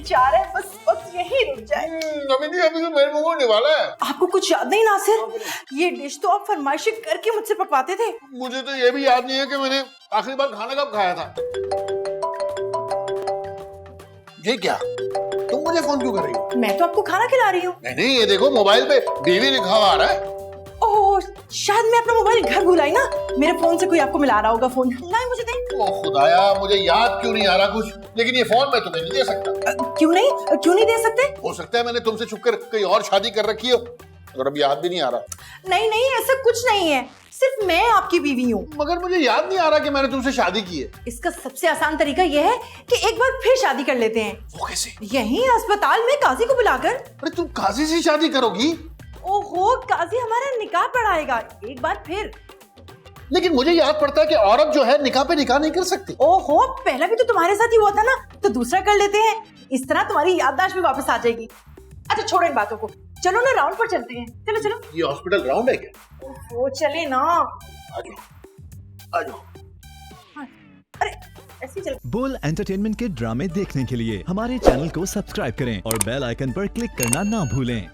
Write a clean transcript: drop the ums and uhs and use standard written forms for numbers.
चाह रहा है बस वक्त यही रुक जाए। अभी तो मेरे मुंह होने वाला है। आपको कुछ याद नहीं नासिर? ये डिश तो आप फरमाइशी करके मुझसे पकवाते थे। मुझे तो ये भी याद नहीं है कि मैंने आखिरी बार खाना कब खाया था। ये क्या, तुम मुझे फोन क्यों कर रही हो? मैं तो आपको खाना खिला रही हूँ। नहीं, ये देखो मोबाइल पे बीवी लिखा हुआ आ रहा है। ओह, शायद मैं अपना मोबाइल घर भुलाई ना, मेरे फोन से कोई आपको मिला रहा होगा फोन। लाए मुझे दें। ओ खुदाया, मुझे याद क्यों नहीं आ रहा कुछ, लेकिन ये फोन मैं तुम्हें नहीं दे सकता। क्यों नहीं दे सकते? हो सकता है मैंने तुमसे छुपकर कहीं और शादी कर रखी हो और अब याद भी नहीं आ रहा। नहीं, ऐसा कुछ नहीं है, सिर्फ मैं आपकी बीवी हूँ। मगर मुझे याद नहीं आ रहा कि मैंने तुमसे शादी की है। इसका सबसे आसान तरीका यह है कि एक बार फिर शादी कर लेते हैं। वो कैसे? यहीं अस्पताल में काजी को बुलाकर। अरे तुम काजी से शादी करोगी? ओहो, काजी हमारा निकाह पढ़ाएगा एक बार फिर। लेकिन मुझे याद पड़ता है कि औरत जो है निकाह पे निकाह नहीं कर सकती। ओहो, पहला भी तो तुम्हारे साथ ही हुआ था ना, तो दूसरा कर लेते हैं, इस तरह तुम्हारी याददाश्त भी वापस आ जाएगी। अच्छा छोड़ो इन बातों को, चलो ना राउंड पर चलते हैं। चलो। ये हॉस्पिटल राउंड है क्या? वो चले ना। आ जाओ। हाँ, अरे ऐसे चल। बोल एंटरटेनमेंट के ड्रामे देखने के लिए हमारे चैनल को सब्सक्राइब करें और बेल आइकन पर क्लिक करना ना भूलें।